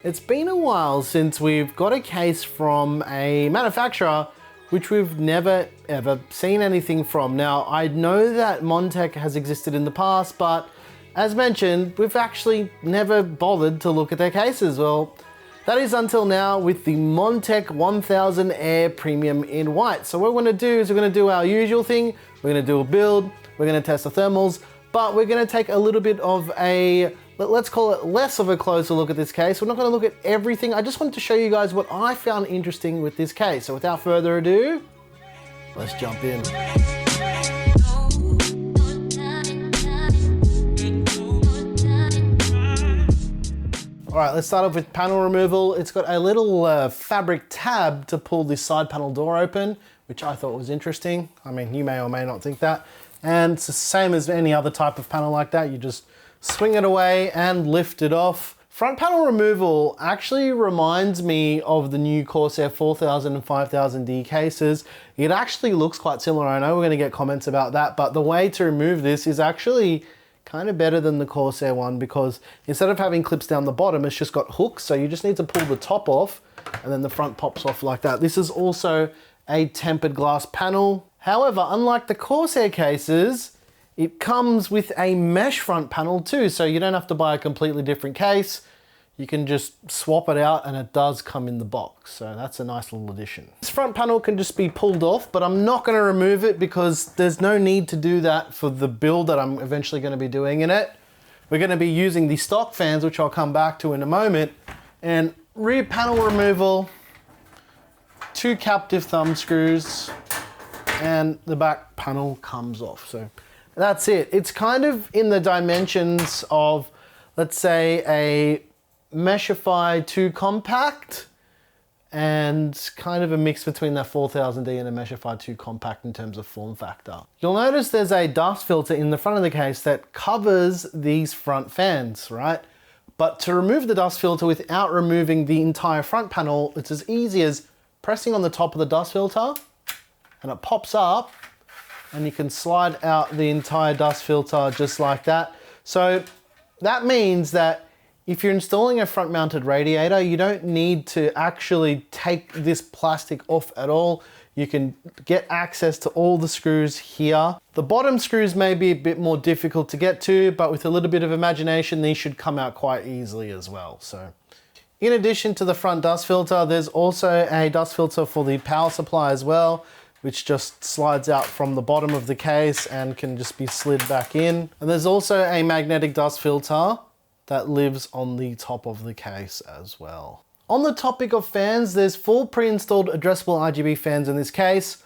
It's been a while since we've got a case from a manufacturer which we've never ever seen anything from. Now, I know that Montech has existed in the past, but as mentioned, we've actually never bothered to look at their cases. Well, that is until now with the Montech 1000 AIR Premium in white. So what we're gonna do is we're gonna do our usual thing. We're gonna do a build, we're gonna test the thermals, but we're gonna take a little bit of a, let's call it less of a closer look at this case. We're not gonna look at everything. I just wanted to show you guys what I found interesting with this case. So without further ado, let's jump in. All right, let's start off with panel removal. It's got a little fabric tab to pull this side panel door open, which I thought was interesting. I mean, you may or may not think that. And it's the same as any other type of panel like that. You just swing it away and lift it off. Front panel removal actually reminds me of the new Corsair 4000 and 5000D cases. It actually looks quite similar. I know we're gonna get comments about that, but the way to remove this is actually kind of better than the Corsair one, because instead of having clips down the bottom, it's just got hooks. So you just need to pull the top off and then the front pops off like that. This is also a tempered glass panel. However, unlike the Corsair cases, it comes with a mesh front panel too, so you don't have to buy a completely different case. You can just swap it out and it does come in the box. So that's a nice little addition. This front panel can just be pulled off, but I'm not gonna remove it because there's no need to do that for the build that I'm eventually gonna be doing in it. We're gonna be using the stock fans, which I'll come back to in a moment, and rear panel removal, 2 captive thumb screws, and the back panel comes off. So that's it. It's kind of in the dimensions of, let's say, a Meshify 2 compact and kind of a mix between that 4000D and a Meshify 2 compact in terms of form factor. You'll notice there's a dust filter in the front of the case that covers these front fans, right? But to remove the dust filter without removing the entire front panel, it's as easy as pressing on the top of the dust filter and it pops up and you can slide out the entire dust filter just like that. So that means that if you're installing a front mounted radiator, you don't need to actually take this plastic off at all. You can get access to all the screws here. The bottom screws may be a bit more difficult to get to, but with a little bit of imagination, these should come out quite easily as well. So in addition to the front dust filter, there's also a dust filter for the power supply as well, which just slides out from the bottom of the case and can just be slid back in. And there's also a magnetic dust filter that lives on the top of the case as well. On the topic of fans, there's 4 pre-installed addressable RGB fans in this case.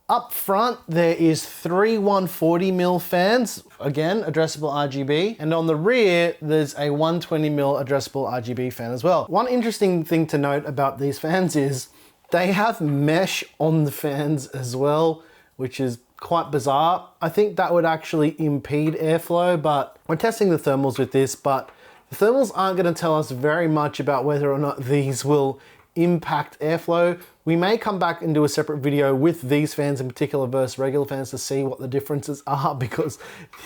Up front, there is 3 140mm fans, again, addressable RGB. And on the rear, there's a 120mm addressable RGB fan as well. One interesting thing to note about these fans is they have mesh on the fans as well, which is quite bizarre. I think that would actually impede airflow, but we're testing the thermals with this, but the thermals aren't going to tell us very much about whether or not these will impact airflow. We may come back and do a separate video with these fans in particular versus regular fans to see what the differences are, because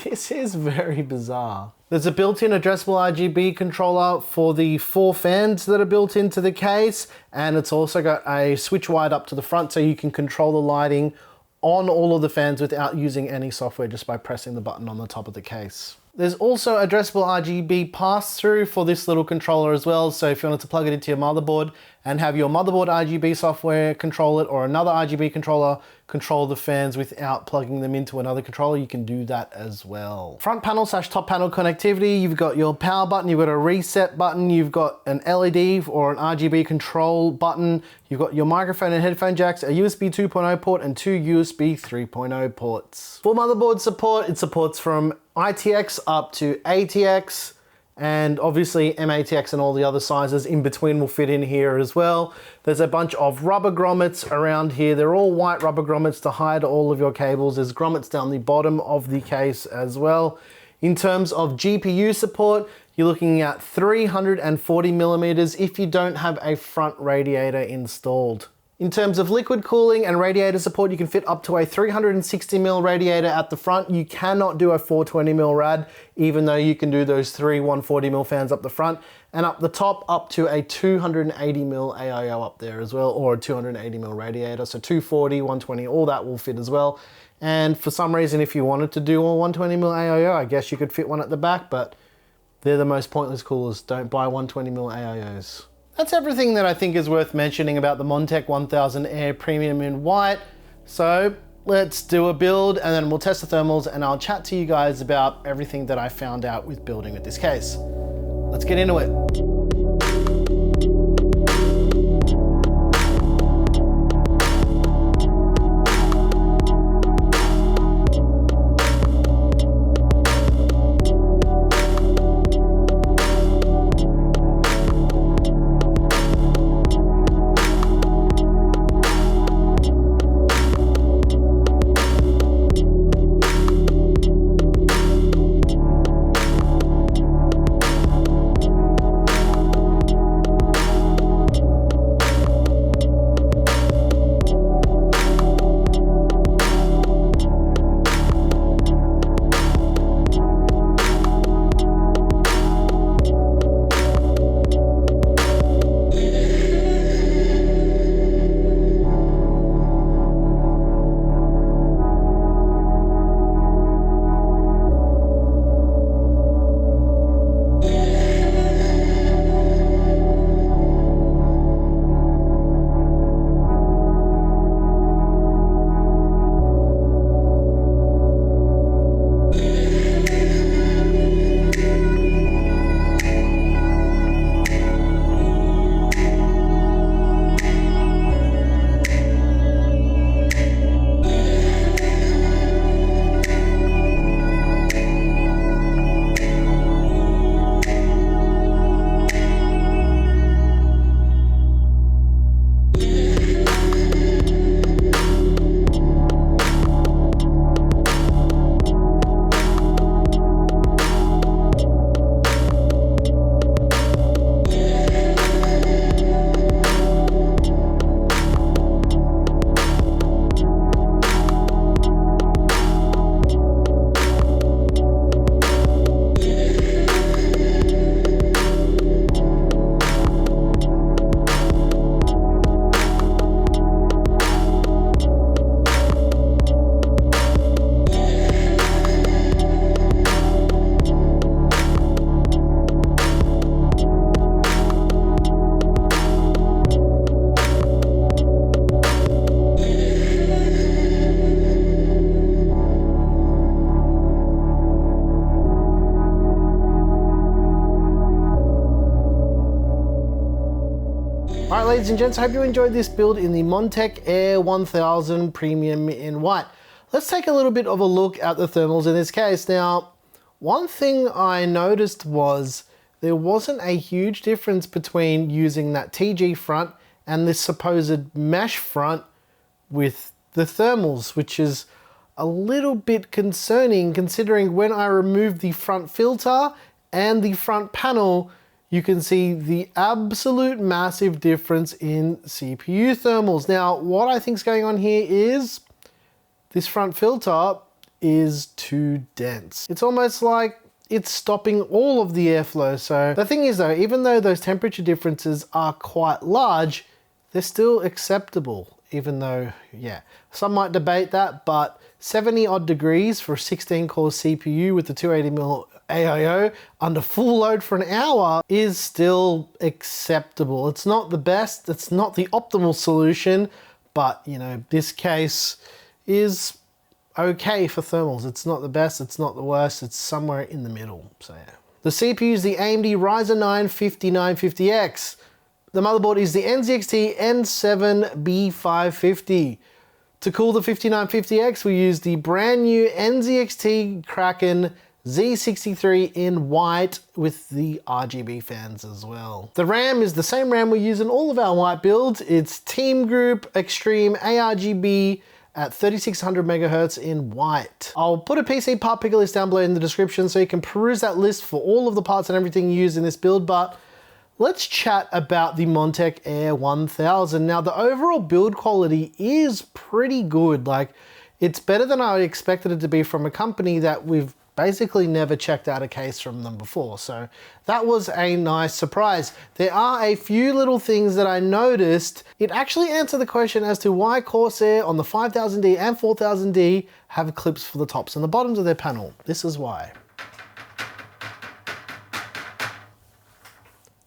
this is very bizarre. There's a built-in addressable RGB controller for the 4 fans that are built into the case, and it's also got a switch wired up to the front so you can control the lighting on all of the fans without using any software, just by pressing the button on the top of the case. There's also addressable RGB pass-through for this little controller as well. So if you wanted to plug it into your motherboard and have your motherboard RGB software control it, or another RGB controller control the fans without plugging them into another controller, you can do that as well. Front panel / top panel connectivity, you've got your power button, you've got a reset button, you've got an LED or an RGB control button, you've got your microphone and headphone jacks, a USB 2.0 port and 2 USB 3.0 ports. For motherboard support, it supports from ITX up to ATX, and obviously MATX and all the other sizes in between will fit in here as well. There's a bunch of rubber grommets around here. They're all white rubber grommets to hide all of your cables. There's grommets down the bottom of the case as well. In terms of GPU support, you're looking at 340mm if you don't have a front radiator installed. In terms of liquid cooling and radiator support, you can fit up to a 360mm radiator at the front. You cannot do a 420mm rad, even though you can do those three 140mm fans up the front. And up the top, up to a 280mm AIO up there as well, or a 280mm radiator. So 240, 120, all that will fit as well. And for some reason, if you wanted to do a 120mm AIO, I guess you could fit one at the back, but they're the most pointless coolers. Don't buy 120mm AIOs. That's everything that I think is worth mentioning about the Montech 1000 Air Premium in white. So let's do a build and then we'll test the thermals and I'll chat to you guys about everything that I found out with building with this case. Let's get into it. Alright ladies and gents, I hope you enjoyed this build in the Montech AIR 1000 Premium in white. Let's take a little bit of a look at the thermals in this case. Now, one thing I noticed was there wasn't a huge difference between using that TG front and this supposed mesh front with the thermals, which is a little bit concerning considering when I removed the front filter and the front panel, you can see the absolute massive difference in CPU thermals. Now, what I think is going on here is this front filter is too dense. It's almost like it's stopping all of the airflow. So the thing is though, even though those temperature differences are quite large, they're still acceptable, even though, yeah, some might debate that, but 70 odd degrees for a 16 core CPU with the 280mm AIO under full load for an hour is still acceptable. It's not the best, it's not the optimal solution, but you know, this case is okay for thermals. It's not the best, it's not the worst, it's somewhere in the middle, so yeah. The CPU is the AMD Ryzen 9 5950X. The motherboard is the NZXT N7B550. To cool the 5950X, we use the brand new NZXT Kraken Z63 in white with the RGB fans as well. The RAM is the same RAM we use in all of our white builds. It's Team Group Extreme ARGB at 3600 megahertz in white. I'll put a PC part picker list down below in the description so you can peruse that list for all of the parts and everything used in this build, but let's chat about the Montech AIR 1000. Now, the overall build quality is pretty good. Like, it's better than I expected it to be from a company that we've basically never checked out a case from them before. So that was a nice surprise. There are a few little things that I noticed. It actually answered the question as to why Corsair on the 5000D and 4000D have clips for the tops and the bottoms of their panel. This is why.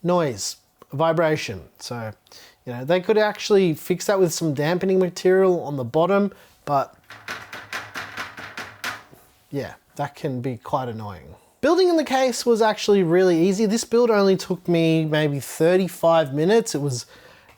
Noise, vibration. So, you know, they could actually fix that with some dampening material on the bottom, but yeah, that can be quite annoying. Building in the case was actually really easy. This build only took me maybe 35 minutes. It was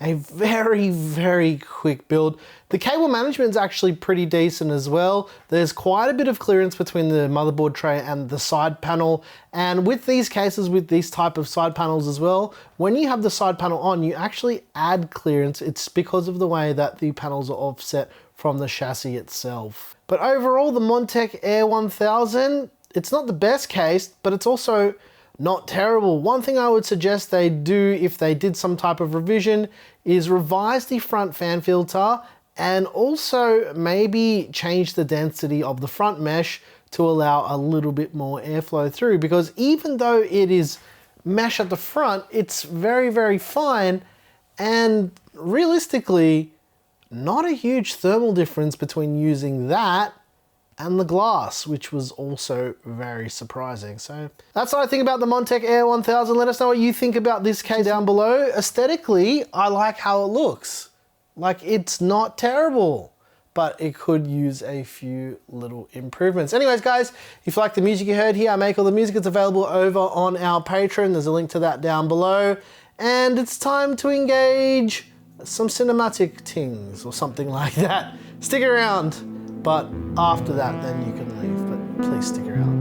a very, very quick build. The cable management is actually pretty decent as well. There's quite a bit of clearance between the motherboard tray and the side panel. And with these cases, with these type of side panels as well, when you have the side panel on, you actually add clearance. It's because of the way that the panels are offset from the chassis itself. But overall, the Montech AIR 1000, it's not the best case, but it's also not terrible. One thing I would suggest they do if they did some type of revision is revise the front fan filter and also maybe change the density of the front mesh to allow a little bit more airflow through, because even though it is mesh at the front, it's very, very fine, and realistically, not a huge thermal difference between using that and the glass, which was also very surprising. So that's what I think about the Montech AIR 1000. Let us know what you think about this case down below. Aesthetically, I like how it looks. Like, it's not terrible, but it could use a few little improvements. Anyways, guys, if you like the music you heard here, I make all the music. It's available over on our Patreon. There's a link to that down below. And it's time to engage some cinematic tings or something like that. Stick around, but after that, then you can leave, but please stick around.